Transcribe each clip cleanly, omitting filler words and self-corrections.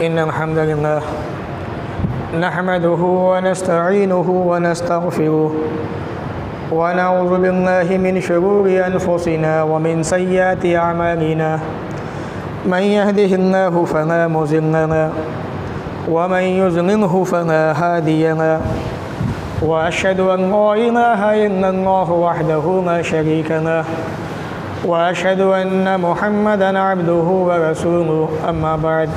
इन्नल हम्दुलिल्लाह नहमदुहु व नस्तईनुहु व नस्तगफिरुहु व नऊज़ु बिल्लाहि मिन शुरूरि अनफुसिना व मिन सय्यिआति अअमालिना मन यहदिहिल्लाहु फला मुज़िल्ल लहु व मन युज़लिल्हु फला हादिय लहु व अशहदु अन ला इलाहा इल्लल्लाहु वहदहु ला शरीका लहु व अशहदु अन्न मुहम्मदन अब्दुहु व रसूलुहु अम्मा बअद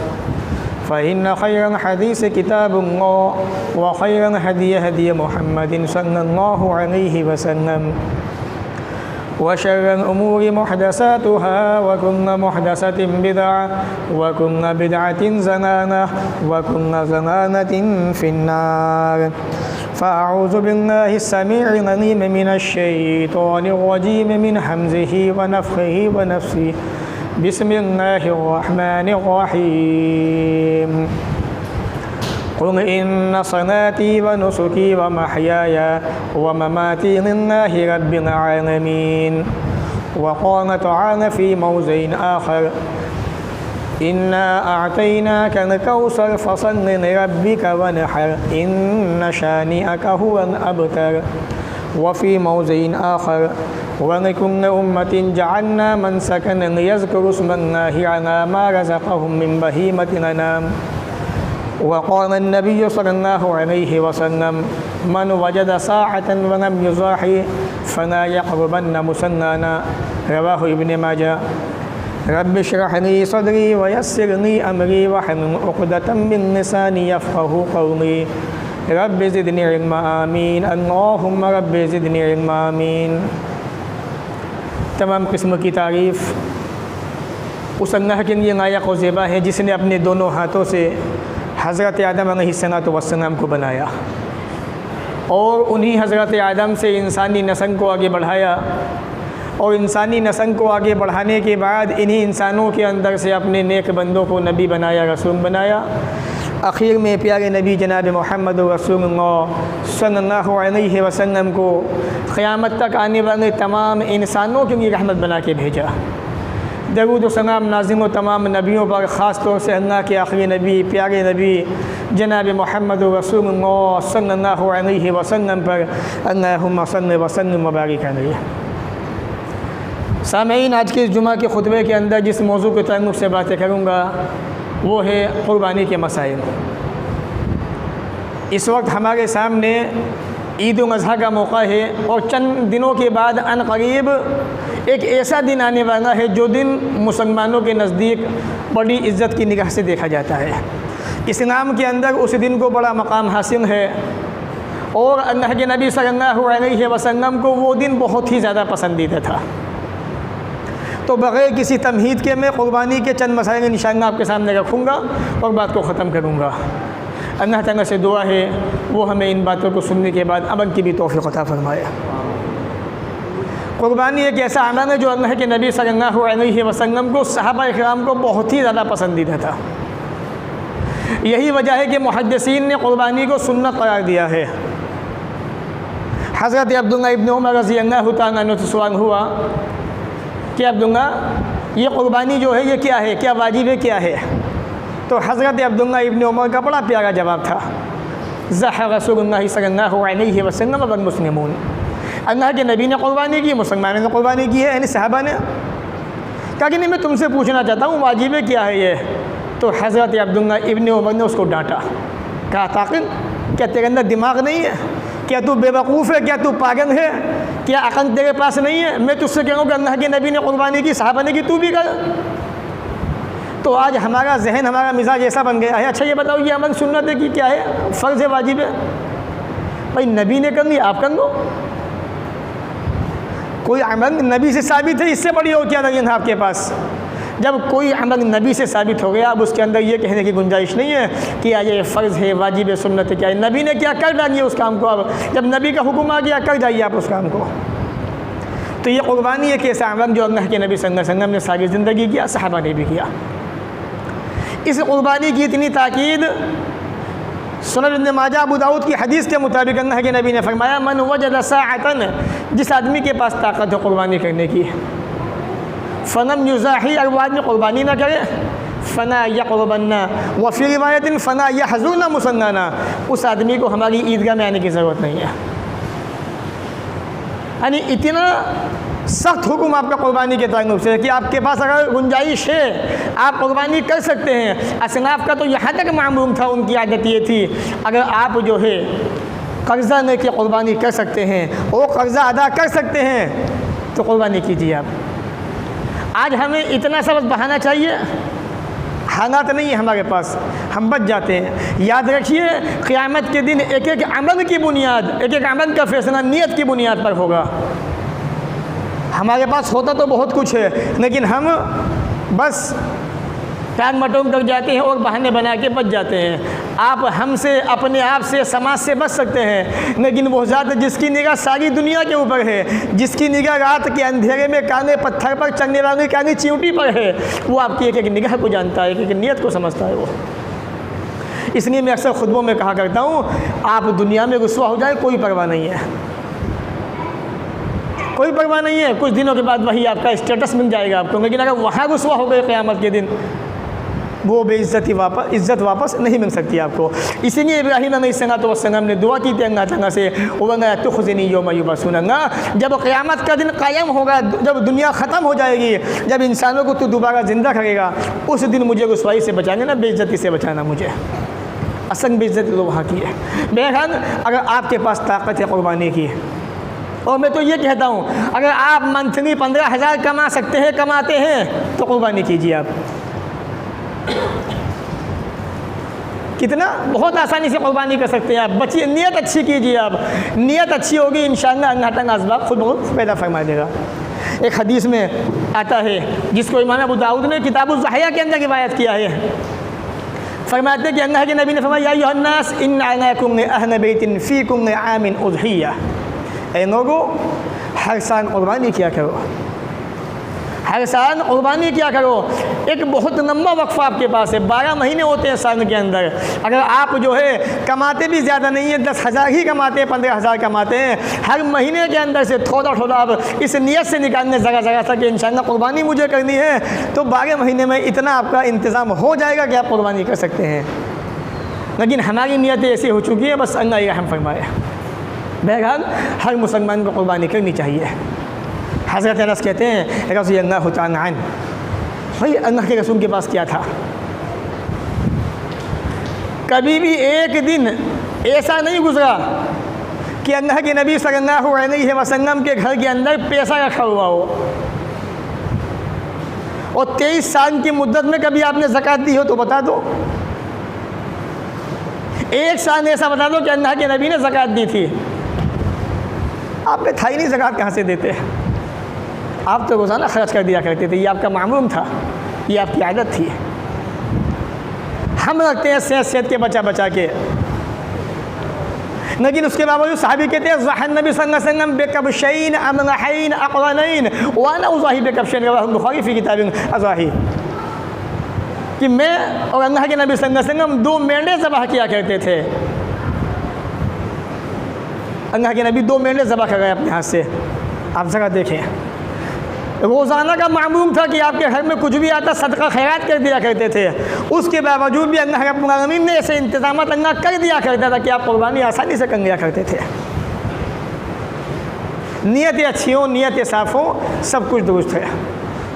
फ़इन्न खैरल हदीस किताबुल्लाह व खैरल हदी हदी मुहम्मदिन सल्लल्लाहु अलैहि वसल्लम व शर्रल उमूरि मुहदसातुहा व कुल्लु मुहदसतिन बिदअह व कुल्लु बिदअतिन ज़लालह व कुल्लु ज़लालतिन फिन्नार फ़अऊज़ु बिल्लाहि अस्समीइल अलीम मिनश शैतानिर रजीम मिन हम्ज़िहि व नफ़्ख़िहि व नफ़्सिहि बिस्मिल्लाहिर रहमानिर रहीम क़ुल इन्न सलाती व नुसुकी व महयाया व ममाती लिल्लाहि रब्बिल आलमीन व क़ाल तआला फ़ी मौज़िइन आख़र इन्ना अअतैनाकल कौसर फ़सल्लि लिरब्बिक वनहर इन्न शानिअक हुवल अबतर व फ़ी मौज़िइन आख़र वलिकुल्लि उम्मतिन जअलना मनसकन लियज़्कुरु इस्मल्लाहि अला मा रज़क़हुम मिन बहीमतिल अनाम व क़ाल अन्नबिय्यु सल्लल्लाहु अलैहि वसल्लम मन वजद साअतन व लम युज़ाहि फला यक़रबन्न मुसल्लाना रवाहु इब्न माजाह रब्बि इश्रह ली सदरी व यस्सिर ली अमरी वहलुल उक़दतम मिन लिसानी यफ़क़हू क़ौली रब्बि ज़िदनी इल्मा आमीन अल्लाहुम्मा रब्बि ज़िदनी इल्मा आमीन। तमाम किस्म की तारीफ़ उस अल्लाह के लिए लायक व ज़ेबा है जिसने अपने दोनों हाथों से हज़रत आदम अलैहिस्सलातु वस्सलाम को बनाया और उन्हीं हज़रत आदम से इंसानी नस्ल को आगे बढ़ाया और इंसानी नस्ल को आगे बढ़ाने के बाद इन्हीं इंसानों के अंदर से अपने नेक बंदों को नबी बनाया, रसूल बनाया। आखिर में प्यारे नबी जनाब मोहम्मद रसूलुल्लाह सल्लल्लाहु अलैहि वसल्लम को क़यामत तक आने वाले तमाम इंसानों के लिए रहमत बना के भेजा। दरूद व सलाम नाज़िल व तमाम नबियों पर, ख़ास तौर से अल्लाह के आखिरी नबी प्यारे नबी जनाब मोहम्मद रसूलुल्लाह सल्लल्लाहु अलैहि वसल्लम पर अल्लाहुम्मा सल्लि व सल्लिम व बारिक अलैहि। सामईन, आज के इस जुमा के खुतबे के अंदर जिस मौजू के ताल्लुक़ से बातें करूँगा वो है क़ुरबानी के मसाइल। इस वक्त हमारे सामने ईद उल अज़हा का मौका है और चंद दिनों के बाद अनक़रीब एक ऐसा दिन आने वाला है जो दिन मुसलमानों के नज़दीक बड़ी इज़्ज़त की निगाह से देखा जाता है। इस्लाम के अंदर उस दिन को बड़ा मकाम हासिल है और अल्लाह के नबी सल्लल्लाहु अलैहि वसल्लम को वो दिन बहुत ही ज़्यादा पसंदीदा था। तो बग़ैर किसी तमहीद के मैं क़ुरबानी के चंद मसाइल इंशाअल्लाह आपके सामने रखूँगा और बात को ख़त्म करूँगा। अल्लाह ताला से दुआ है वो हमें इन बातों को सुनने के बाद अमल की भी तौफ़ीक़ अता फ़रमाए। क़ुरबानी एक ऐसा अमल है जो अल्लाह के नबी सल्लल्लाहु अलैहि वसल्लम को, सहाबा इकराम को बहुत ही ज़्यादा पसंदीदा था। यही वजह है कि मुहद्दिसीन ने क़ुरबानी को सुन्नत करार दिया है। हज़रत अब्दुल्लाह इब्न उमर रज़ी अल्लाहु तआला अन्हु से सवाल हुआ कि अब्दुल्ला, ये क़ुरबानी जो है ये क्या है, क्या वाजिब है, क्या है? तो हज़रत अब्दुल्लाह इब्न उमर का बड़ा प्यारा जवाब था, ज़हा रसूलुल्लाह सल्लल्लाहु अलैहि वसल्लम वल मुस्लिमून। अल्लाह के नबी ने क़ुरबानी की, मुसलमानों ने क़ुरबानी की है, यानी सहाबा ने। कहा कि नहीं, मैं तुमसे पूछना चाहता हूँ वाजिब है क्या है ये? तो हज़रत अब्दुल्लाह इब्न उमर ने उसको डांटा, कहा ताक़िल, क्या तेरे अंदर दिमाग नहीं है? क्या तू बेवकूफ़ है? क्या तू पागल है? क्या अक़ल तेरे पास नहीं है? मैं तुझसे कहूँ कि अल्लाह के नबी ने क़ुरबानी की, सहाबा ने की, तू भी कर। तो आज हमारा जहन, हमारा मिजाज ऐसा बन गया है, अच्छा ये बताओ ये अमल सुन्नत है कि क्या है, फ़र्ज़ है, वाजिब है? भाई नबी ने कर लिया, आप कर लो। कोई अमल नबी से साबित है, इससे बड़ी और क्या दलील है आपके पास? जब कोई अमल नबी से साबित हो गया, अब उसके अंदर ये कहने की गुंजाइश नहीं है कि ये फ़र्ज़ है, वाजिब है, सुन्नत है, क्या है। नबी ने क्या कर डालिए उस काम को, अब जब नबी का हुक्म आ गया कर जाइए आप उस काम को। तो ये क़ुरबानी एक ऐसा अमल जो अल्लाह के नबी सल्लल्लाहु अलैहि वसल्लम ने सारी ज़िंदगी किया, सहाबा ने भी किया। इस क़ुरबानी की इतनी ताकीद सुनन इब्न माजा अबू दाऊद की हदीस के मुताबिक अल्लाह के नबी ने फरमाया, मन वजद साअतन, जिस आदमी के पास ताकत हो क़ुरबानी करने की, फ़लम युज़ाही, और वो आदमी क़ुरबानी ना करे, फ़ना यक़रबन्ना व फ़ी रिवायतिन फ़ना यहज़ुरना मुसन्नाना, उस आदमी को हमारी ईदगाह में आने की ज़रूरत नहीं है। यानी इतना सख्त हुक्म आपका कुर्बानी के ताल्लुक़ से कि आपके पास अगर गुंजाइश है आप कुर्बानी कर सकते हैं। असनाफ का तो यहाँ तक मामूम था, उनकी आदत ये थी अगर आप जो है कर्ज़ा ने की कुर्बानी कर सकते हैं, वो कर्ज़ा अदा कर सकते हैं तो कुर्बानी कीजिए आप। आज हमें इतना सा बस बहाना चाहिए, हालात नहीं है हमारे पास, हम बच जाते हैं। याद रखिए क़यामत के दिन एक एक अमल की बुनियाद, एक एक अमल का फैसला नियत की बुनियाद पर होगा। हमारे पास होता तो बहुत कुछ है लेकिन हम बस टान मटोम कर जाते हैं और बहाने बना के बच जाते हैं। आप हमसे, अपने आप से, समाज से बच सकते हैं, लेकिन वो ज़ात जिसकी निगाह सारी दुनिया के ऊपर है, जिसकी निगाह रात के अंधेरे में काले पत्थर पर चलने वाली काली चींटी पर है, वो आपकी एक एक निगाह को जानता है, एक एक नियत को समझता है वो। इसलिए मैं अक्सर खुतबों में कहा करता हूँ, आप दुनिया में रुस्वा हो जाए कोई परवाह नहीं है, कोई परवाह नहीं है। कुछ दिनों के बाद वही आपका स्टेटस मिल जाएगा आपको, लेकिन अगर वहाँ रुस्वा हो गए क़यामत के दिन, वो बेइज्जती वापस, इज़्ज़त वापस नहीं मिल सकती आपको। इसीलिए इब्राहीम अलैहिस्सलाम ने दुआ की थी अल्लाह ताला से, वरना तुख़ज़िनी यौम युबअसून, जब क़यामत का दिन कायम होगा, जब दुनिया ख़त्म हो जाएगी, जब इंसानों को तू दोबारा ज़िंदा करेगा, उस दिन मुझे रुसवाई से बचाना, ना बेइज्जती से बचाना मुझे। असल बेइज्जती तो वहाँ की है। बहरहाल अगर आपके पास ताकत है कुर्बानी की, और मैं तो ये कहता हूँ अगर आप मंथली 15,000 कमा सकते हैं, कमाते हैं, तो कुर्बानी कीजिए आप। कितना बहुत आसानी से कुर्बानी कर सकते हैं आप। बचिए, नियत अच्छी कीजिए आप, नियत अच्छी होगी इंशाअल्लाह अल्लाह ताला असबाब खुद बहुत पैदा फरमा देगा। एक हदीस में आता है जिसको इमाम अबू दाऊद ने किताबुल ज़हया के अंदर रिवायत किया है, फरमाते हैं कि अल्लाह के नबी ने फरमाया, या अय्युहन्नास इन्ना अनाकुम अहल बैतिन फ़ीकुम आमिन उज़हिया, ऐ लोगों हर साल कुर्बानी किया करो, हर साल कुर्बानी किया करो। एक बहुत लंबा वक्फ़ा आपके पास है, 12 महीने होते हैं साल के अंदर। अगर आप जो है कमाते भी ज़्यादा नहीं है, 10,000 ही कमाते हैं, 15,000 कमाते हैं, हर महीने के अंदर से थोड़ा थोड़ा आप इस नियत से निकालने ज़रा ज़रा सा कि इंशाअल्लाह कुर्बानी मुझे करनी है, तो 12 महीने में इतना आपका इंतज़ाम हो जाएगा कि आप कुर्बानी कर सकते हैं। लेकिन हमारी नियत ऐसी हो चुकी है, बस अल्लाह रहम फरमाए। बहरहाल हर मुसलमान को कुर्बानी करनी चाहिए। हज़रत अनस कहते हैं रज़ियल्लाहु तआला अन्हु, भाई अल्लाह के रसूल के पास क्या था, कभी भी एक दिन ऐसा नहीं गुजरा कि अल्लाह के नबी सल्लल्लाहु अलैहि वसल्लम के घर के अंदर पैसा रखा हुआ हो। और 23 साल की मुद्दत में कभी आपने ज़कात दी हो तो बता दो, एक साल ऐसा बता दो कि अल्लाह के नबी ने ज़कात दी थी। आपने था ही नहीं, ज़कात कहाँ से देते, आप तो रोज़ाना खर्च कर दिया करते थे, ये आपका मामूल था, ये आपकी आदत थी। हम रखते हैं सेहत के बचा बचा के, लेकिन उसके बावजूद सहाबी कहते हैं ज़हन नबी सल्लल्लाहु अलैहि वसल्लम बेकबशैन अमलहैन अक़रनैन वाना उज़ाही बेकबशैन, रवाहु बुखारी फ़ी किताबिन अज़ाही, कि मैं और अल्लाह के नबी सल्लल्लाहु अलैहि वसल्लम 2 मेंढे ज़बह किया करते थे। अल्लाह के नबी 2 मेंढे ज़बह कर गए अपने हाथ से। आप ज़रा देखें, रोज़ाना का मामूल था कि आपके घर में कुछ भी आता सदका खैरात कर दिया करते थे। उसके बावजूद भी अल्लाह रब्बुल आलमीन ने ऐसे इंतज़ाम अल्लाह कर दिया करता था कि आप कुर्बानी आसानी से कर लिया करते थे। नीयतें अच्छी हों, नीयतें साफ़ हों, सब कुछ दुरुस्त है।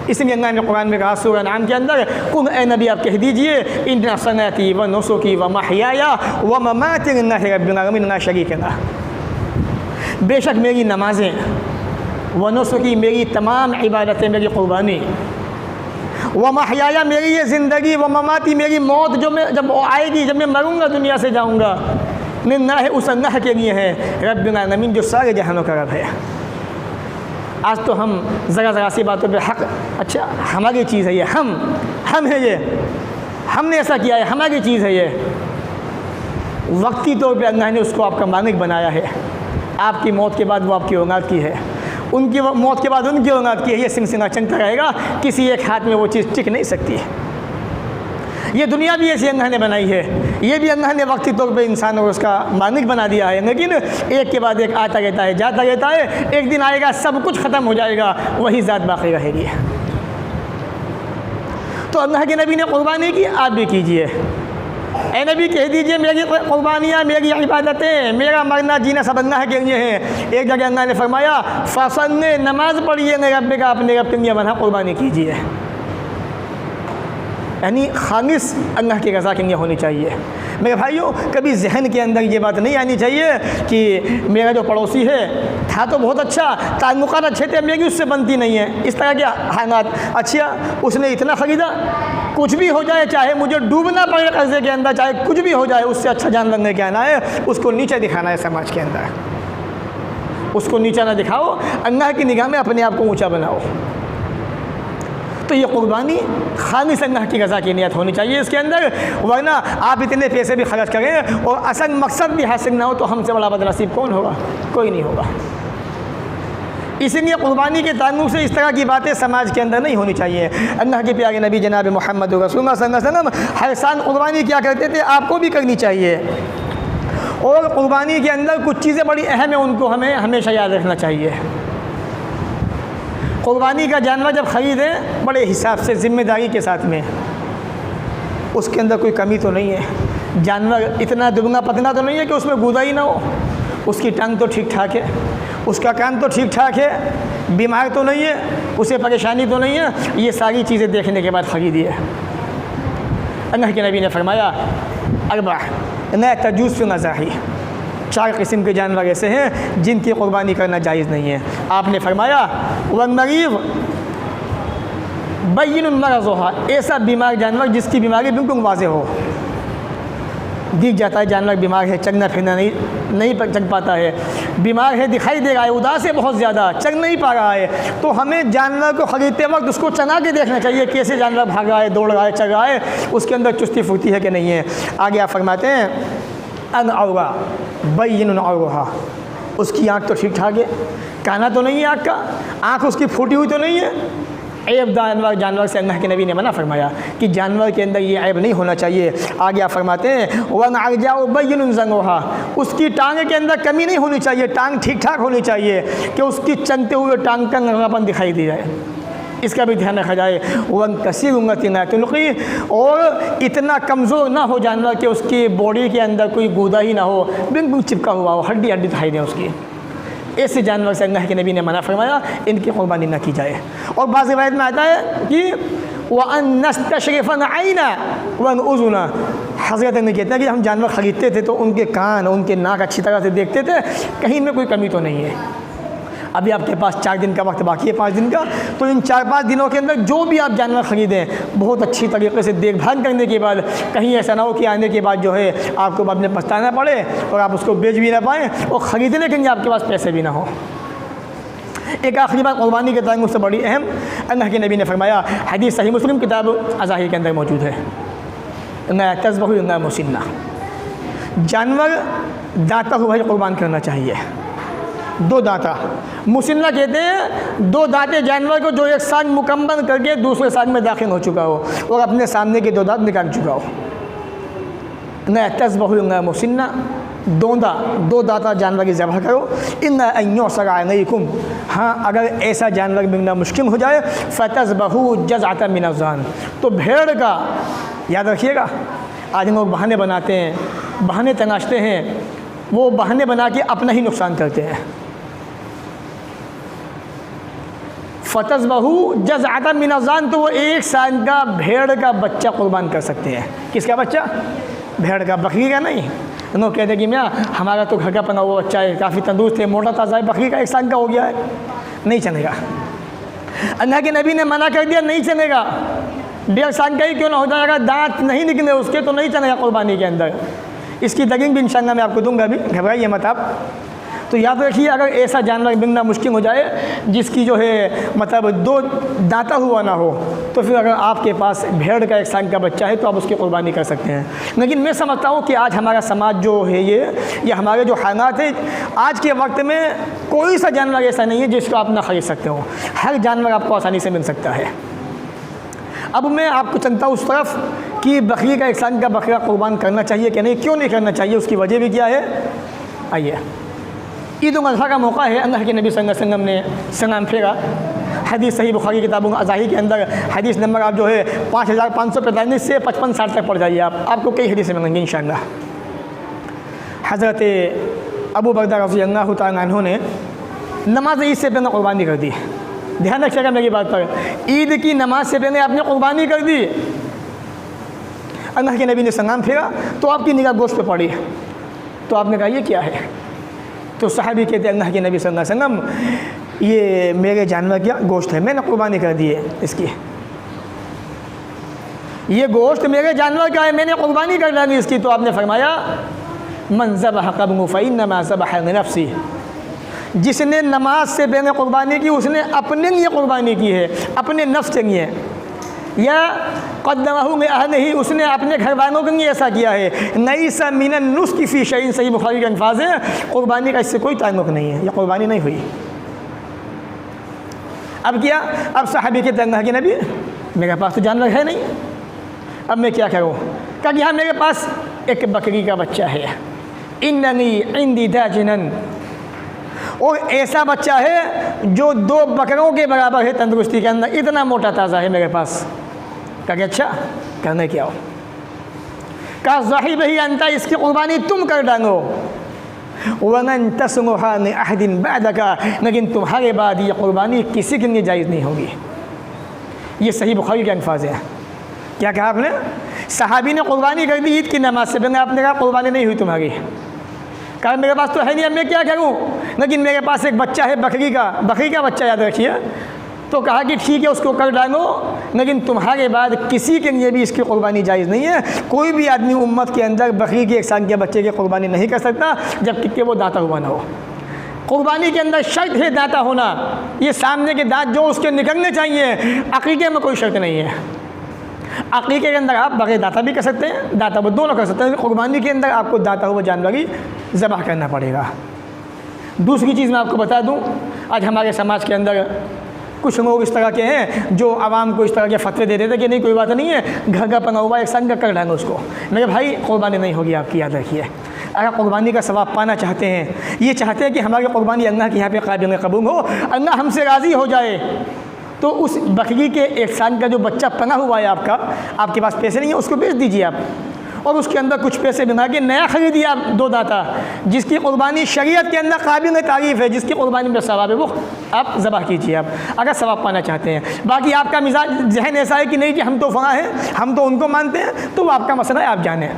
इसलिए अल्लाह ने कुरान में कहा सूरह नाम के अंदर, कुल ए नबी आप कह दीजिए इन्ना सलाती व नुसुकी व महयाया व ममाती लिल्लाहि रब्बिल आलमीन ला शरीका लह, बेशक मेरी नमाज़ें व नुसुकी मेरी तमाम इबादतें, मेरी क़ुर्बानी, व महयाया मेरी ये ज़िंदगी, व ममाती मेरी मौत जो मैं जब आएगी, जब मैं मरूँगा दुनिया से जाऊँगा, लिल्लाहि उस अल्लाह के लिए है, रब्बिल आलमीन जो सारे जहानों का रब है। आज तो हम ज़रा ज़रा सी बातों पे हक़, अच्छा हमारी चीज़ है ये, हम है ये, हमने ऐसा किया है, हमारी चीज़ है ये। वक्ती तौर पे अल्लाह ने उसको आपका मालिक बनाया है। आपकी मौत के बाद वो आपकी औलाद की है, उनकी मौत के बाद उनकी औलाद की है। ये सिलसिला चलता रहेगा, किसी एक हाथ में वो चीज़ टिक नहीं सकती है। ये दुनिया भी ऐसी अल्लाह ने बनाई है, ये भी अल्लाह ने वक्ती तौर पे इंसान को उसका मालिक बना दिया है, लेकिन एक के बाद एक आता रहता है, जाता रहता है। एक दिन आएगा सब कुछ ख़त्म हो जाएगा, वही ज़ात बाकी रहेगी। तो तो अल्लाह के नबी ने कुर्बानी की, आप भी कीजिए। ए नबी कह दीजिए मेरी कुर्बानियाँ, मेरी इबादतें, मेरा मरना जीना सब अल्लाह के लिए है। एक जगह अल्लाह ने फरमाया फ़सल्ले, नमाज़ पढ़िए रब का, अपने रब के लिए बना कुर्बानी कीजिए। यानी खालिस अल्लाह की रज़ा के लिए होनी चाहिए। मेरे भाइयों, कभी जहन के अंदर ये बात नहीं आनी चाहिए कि मेरा जो पड़ोसी है था तो बहुत अच्छा, ताल्लुकात अच्छे थे, मेरी उससे बनती नहीं है, इस तरह के हालात। अच्छा, उसने इतना ख़रीदा, कुछ भी हो जाए, चाहे मुझे डूबना पड़े कर्जे के अंदर, चाहे कुछ भी हो जाए, उससे अच्छा जानवर लेके आना है, उसको नीचे दिखाना है समाज के अंदर। उसको नीचा ना दिखाओ, अल्लाह की निगाह में अपने आप को ऊँचा बनाओ। तो ये कुर्बानी खालिस अल्लाह की रज़ा की नियत होनी चाहिए इसके अंदर, वरना आप इतने पैसे भी खर्च करें और असल मकसद भी हासिल ना हो तो हमसे बड़ा बदनसीब कौन होगा? कोई नहीं होगा। इसीलिए कुर्बानी के ताल्लुक़ से इस तरह की बातें समाज के अंदर नहीं होनी चाहिए। अल्लाह के प्यारे नबी जनाब मोहम्मद रसूलुल्लाह सल्लल्लाहु अलैहि वसल्लम हर साल कुर्बानी किया करते थे, आपको भी करनी चाहिए। और कुर्बानी के अंदर कुछ चीज़ें बड़ी अहम हैं, उनको हमें हमेशा याद रखना चाहिए। कुर्बानी का जानवर जब ख़रीदें बड़े हिसाब से, ज़िम्मेदारी के साथ में, उसके अंदर कोई कमी तो नहीं है। जानवर इतना दुबना पतला तो नहीं है कि उसमें गूदा ही ना हो, उसकी टांग तो ठीक ठाक है, उसका कान तो ठीक ठाक है, बीमार तो नहीं है, उसे परेशानी तो नहीं है। ये सारी चीज़ें देखने के बाद ख़रीदिए। अल्लाह के नबी ने फरमाया अरबा न तजूज़ फ़ी ग़ज़ाही, 4 किस्म के जानवर ऐसे हैं जिनकी कुर्बानी करना जायज़ नहीं है। आपने फरमाया वन मरीज़ बय्यिनुन मरज़ुहा, ऐसा बीमार जानवर जिसकी बीमारी बिल्कुल वाज़ेह हो, दिख जाता है जानवर बीमार है, चलना फिरना नहीं चल पाता है, बीमार है, दिखाई दे रहा है, उदास है बहुत ज़्यादा, चल नहीं पा रहा है, तो हमें जानवर को ख़रीदते वक्त उसको चला के देखना चाहिए कैसे जानवर भाग रहा है, दौड़ रहा है, चल रहा है, उसके अंदर चुस्ती फुर्ती है कि नहीं है। आगे आप फरमाते हैं अन औरा बय्यिनुन औरहा, उसकी आँख तो ठीक ठाक है, काना तो नहीं है आँख का, आँख उसकी फूटी हुई तो नहीं है। ऐब जानवर से अल्लाह के नबी ने मना फरमाया कि जानवर के अंदर ये ऐब नहीं होना चाहिए। आगे आप फरमाते हैं वन अरजाउ बय्यिनुन ज़ंगुहा, उसकी टांग के अंदर कमी नहीं होनी चाहिए, टांग ठीक ठाक होनी चाहिए कि उसकी चलते हुए टांग का नंगापन दिखाई दे जाए, इसका भी ध्यान रखा जाए। वन कसीर उंगती ना तुलकी, और इतना कमज़ोर ना हो जानवर कि उसकी बॉडी के अंदर कोई गूदा ही ना हो, बिल्कुल चिपका हुआ हो, हड्डी हड्डी दिखाई दे उसकी। ऐसे जानवर से अल्लाह के नबी ने मना फरमाया इनकी कुर्बानी ना की जाए। और बाज़ रिवायत में आता है कि वअन नस्तशरिफ़न आइना वन उज़ुना, हज़रत ने कहते हैं कि हम जानवर ख़रीदते थे तो उनके कान, उनके नाक अच्छी तरह से देखते थे, कहीं में कोई कमी तो नहीं है। अभी आपके पास 4 दिन का वक्त बाकी है, 5 दिन का, तो इन 4-5 दिनों के अंदर जो भी आप जानवर ख़रीदें बहुत अच्छी तरीके से देखभाल करने के बाद, कहीं ऐसा ना हो कि आने के बाद जो है आपको बाद में पछताना पड़े और आप उसको बेच भी ना पाएँ और ख़रीदने के लिए आपके पास पैसे भी ना हो। एक आखिरी बात कुर्बानी के ताल्लुक़ से बड़ी अहम, अल्लाह के नबी ने फरमाया, हदीस सही मुस्लिम किताब अज़ाहिर के अंदर मौजूद है, न तज़बहु न मुसिन्ना, जानवर दाता हुआ ही कुर्बान करना चाहिए। 2 दांता, मुसिन्ना कहते हैं 2 दांते जानवर को जो एक साल मुकम्मल करके दूसरे साल में दाखिल हो चुका हो और अपने सामने के 2 दांत निकाल चुका हो। न तज़बहु न मुसिन्ना, 2 दांता जानवर की ज़बह करो। इन अय्युसरअलैकुम, हाँ अगर ऐसा जानवर मिलना मुश्किल हो जाए, फ़तज़बहु जज़अतन मिन अज़्ज़ान, तो भेड़ का, याद रखिएगा आज लोग बहाने बनाते हैं, बहाने तलाशते हैं, वो बहाने बना के अपना ही नुकसान करते हैं। फ़तज़बहु जज़अतन मिन अज़्ज़ान, तो वो 1 साल का भेड़ का बच्चा कुर्बान कर सकते हैं। किसका बच्चा? भेड़ का, बकरी का नहीं। लोग कहते हैं कि मियाँ हमारा तो घर का पना हुआ बच्चा है, काफ़ी तंदुरुस्त है, मोटा ताज़ा है, बकरी का 1 साल का हो गया है, नहीं चलेगा। अल्लाह के नबी ने मना कर दिया, नहीं चलेगा। 1.5 साल का ही क्यों ना हो जाएगा, दांत नहीं निकले उसके तो नहीं चलेगा कुर्बानी के अंदर। इसकी दलील भी इंशाअल्लाह मैं आपको दूंगा, अभी घबराइए मत आप। तो याद रखिए अगर ऐसा जानवर मिलना मुश्किल हो जाए जिसकी जो है मतलब 2 दांता हुआ ना हो, तो फिर अगर आपके पास भेड़ का 1 साल का बच्चा है तो आप उसकी कुर्बानी कर सकते हैं। लेकिन मैं समझता हूँ कि आज हमारा समाज जो है ये हमारे जो हालात है, आज के वक्त में कोई सा जानवर ऐसा नहीं है जिसको आप ना ख़रीद सकते हो, हर जानवर आपको आसानी से मिल सकता है। अब मैं आपको चलता हूँ उस तरफ कि बकरी का 1 साल का बकरा कुर्बान करना चाहिए कि नहीं, क्यों नहीं करना चाहिए, उसकी वजह भी क्या है। आइए, ईद उल अज़हा का मौका है, अल्लाह के नबी सल्लल्लाहु अलैहि वसल्लम ने सलाम फेरा, हदीस सही बुखारी किताबों अज़ाही के अंदर हदीस नंबर आप जो है 5545 से 5560 तक पढ़ जाइए आपको कई हदीसें मिलेंगी इंशाअल्लाह। हज़रत अबू बकर रज़ी अल्लाह तआला अन्हु ने नमाज ईद से पहले क़ुरबानी कर दी। ध्यान रखिएगा मेरी बात पर, ईद की नमाज से पहले आपने क़ुरबानी कर दी। अल्लाह के नबी ने सलाम फेरा तो आपकी निगाह गोश्त पे पड़ी, तो आपने कहा ये क्या है? तो सहाबी कहते अल्लाह के नबी सल्लल्लाहु अलैहि वसल्लम ये मेरे जानवर का गोश्त है, मैंने क़ुरबानी कर दी है इसकी, ये गोश्त मेरे जानवर का है, मैंने क़ुरबानी कर डाली इसकी। तो आपने फरमाया मन ज़बह क़ब्ल फ़इन्नमा ज़बह लिनफ़्सी, जिसने नमाज से पहले क़ुरबानी की उसने अपने लिए क़ुरबानी की है, अपने नफ्स के लिए, या क़द्दमहु लिअहलिही, उसने अपने घर वालों के लिए ऐसा किया है। लैसा मिनन नुस्खि फ़ी शैइन, सही बुखारी के अल्फाज़ है, क़ुरबानी का इससे कोई ताल्लुक़ नहीं है, यह क़ुरबानी नहीं हुई। अब क्या? अब सहाबी के अल्लाह के नबी मेरे पास तो जानवर है नहीं, अब मैं क्या करूँ? कहा कि हाँ मेरे पास एक बकरी का बच्चा है, इन्ननी इंदी दाजिनन, और ऐसा बच्चा है जो 2 बकरों के बराबर है तंदुरुस्ती के अंदर, इतना मोटा ताज़ा है मेरे पास। कहा अच्छा करने क्या हो? कहा ज़ही बही अंता, इसकी क़ुरबानी तुम कर डालो, वलन तस्मुहा लिअहदिन बअदका, लेकिन तुम्हारे बाद ये क़ुरबानी किसी के लिए जायज़ नहीं होगी। ये सही बुखारी के अल्फाज़ हैं। क्या कहा आपने? सहाबी ने क़ुरबानी कर दी ईद की नमाज से पहले, आपने कहा क़ुरबानी नहीं हुई तुम्हारी। कहा मेरे पास तो है नहीं, अब मैं क्या करूं? लेकिन मेरे पास एक बच्चा है बकरी का बच्चा, याद रखिए। तो कहा कि ठीक है उसको कर डालो, लेकिन तुम्हारे बाद किसी के लिए भी इसकी क़ुरबानी जायज़ नहीं है। कोई भी आदमी उम्मत के अंदर बकरी के 1 साल के बच्चे की क़ुरबानी नहीं कर सकता जब तक कि वो दाता हुआ ना हो। क़ुरबानी के अंदर शर्त है दाता होना, ये सामने के दांत जो उसके निकलने चाहिए। अक़ीक़े में कोई शर्त नहीं है। अक़ीक़े के अंदर आप बग़ैर दाता भी कर सकते हैं, दाता वो दोनों कर सकते हैं। क़ुरबानी के अंदर आपको दाता हुआ जानवर ही ज़बह करना पड़ेगा। दूसरी चीज़ मैं आपको बता दूं, आज हमारे समाज के अंदर कुछ लोग इस तरह के हैं जो आवाम को इस तरह के फतवे दे देते कि नहीं कोई बात नहीं है, घर का पना हुआ एक संग कर डालो उसको। मेरे भाई क़ुरबानी नहीं होगी आपकी, याद रखिए। अगर क़ुरबानी का सवाब पाना चाहते हैं, ये चाहते हैं कि हमारी क़ुरबानी अल्लाह के यहाँ पे काबिल कबूल हो, अल्लाह हमसे राज़ी हो जाए, तो उस बकरी के 1 साल का जो बच्चा पना हुआ है आपके पास पैसे नहीं है, उसको बेच दीजिए आप, और उसके अंदर कुछ पैसे बना के नया खरीदिए आप 2 दाता, जिसकी क़ुरबानी शरीयत के अंदर काबिल तारीफ़ है, जिसकी क़ुरबानी में सवाब है, वो आप ज़बह कीजिए आप, अगर सवाब पाना चाहते हैं। बाकी आपका मिजाज जहन ऐसा है कि नहीं कि हम तो फ़क़ह हैं, हम तो उनको मानते हैं, तो वो आपका मसला है, आप जानें।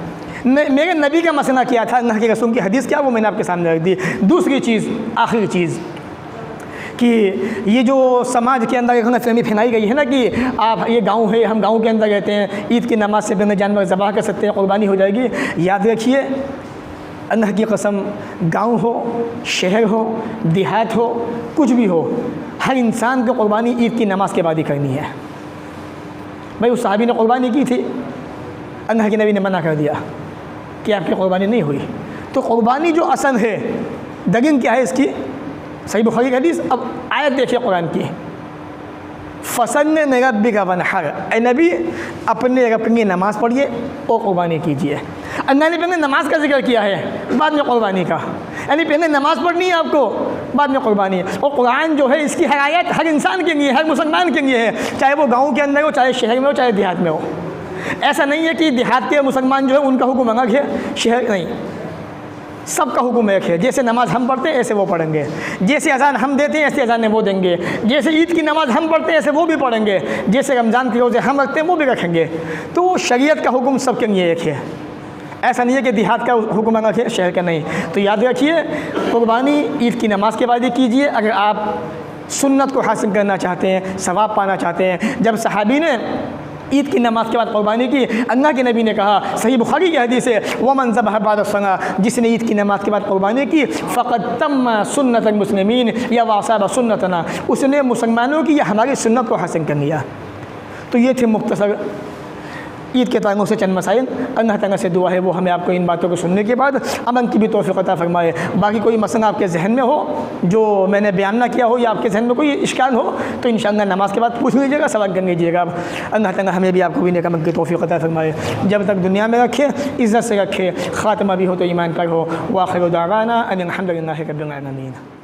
मेरे नबी का मसला क्या था, अल्लाह के रसूल की हदीस क्या, वो मैंने आपके सामने रख दी। दूसरी चीज़, आखिरी चीज़, कि ये जो समाज के अंदर एक फहमी फैलाई गई है ना कि आप ये गांव है, हम गांव के अंदर रहते हैं, ईद की नमाज से पहले जानवर ज़बह कर सकते हैं, क़ुरबानी हो जाएगी। याद रखिए, अल्लाह की कसम, गांव हो, शहर हो, देहात हो, कुछ भी हो, हर इंसान को क़ुरबानी ईद की नमाज के बाद ही करनी है। भाई उस साहबी ने क़ुरबानी की थी, अल्लाह के नबी ने मना कर दिया कि आपकी क़ुरबानी नहीं हुई। तो क़ुरबानी जो असल है, दलील क्या है इसकी? सही बुखारी की हदीस। अब आयत देखिए कुरान की, फ़सल रब्बिका वनहर, ए नबी अपने रब की नमाज़ पढ़िए और क़ुरबानी कीजिए। अल्लाह ने पहले नमाज का जिक्र किया है, बाद में क़ुरबानी का, यानी पहले नमाज़ पढ़नी है आपको, बाद में क़ुरबानी। और कुरान जो है इसकी हर आयत हर इंसान के लिए, हर मुसलमान के लिए है, चाहे वो गाँव के अंदर हो, चाहे शहर में हो, चाहे देहात में हो। ऐसा नहीं है कि देहात के मुसलमान जो है उनका हुक्म अलग है, शहर नहीं, सबका हुक्म एक है। जैसे नमाज हम पढ़ते हैं ऐसे वो पढ़ेंगे, जैसे अजान हम देते हैं ऐसे अजान वो देंगे, जैसे ईद की नमाज हम पढ़ते हैं ऐसे वो भी पढ़ेंगे, जैसे रमज़ान के रोज़े हम रखते हैं वो भी रखेंगे। तो शरीयत का हुक्म सबके लिए एक है, ऐसा नहीं है कि देहात का हुक्म अलग है, शहर का नहीं। तो याद रखिए, क़ुरबानी ईद की नमाज के बाद ही कीजिए अगर आप सुन्नत को हासिल करना चाहते हैं, सवाब पाना चाहते हैं। जब सहाबी ने ईद की नमाज के बाद क़ुरबानी की, अल्लाह के नबी ने कहा, सही बुखारी की हदीस है, वमन ज़बह बाद सना, जिसने ईद की नमाज के बाद क़ुरबानी की, फ़क़द तम्म सुन्नतल मुस्लिमीन या वासाब सुन्नतना, उसने मुसलमानों की या हमारी सुन्नत को हासिल कर लिया। तो ये थे मुख्तसर ईद के ताल्लुक़ से चंद मसाइल। अल्लाह ताला से दुआ है वो हमें आपको इन बातों को सुनने के बाद अमल की भी तौफ़ीक़ अता फ़रमाए। बाकी कोई मसला आपके जहन में हो जो मैंने बयान ना किया हो या आपके जहन में कोई इश्काल हो तो इंशाअल्लाह नमाज के बाद पूछ लीजिएगा, सवाल कर लीजिएगा। अल्लाह ताला हमें भी आपको भी नेक अमल की तौफ़ीक़ अता फ़रमाए, जब तक दुनिया में रखे, इज़्ज़त से रखे, ख़ात्मा भी हो तो ईमान पर हो। व आख़िरु दावाना अनिल हम्दुलिल्लाहि रब्बिल आलमीन।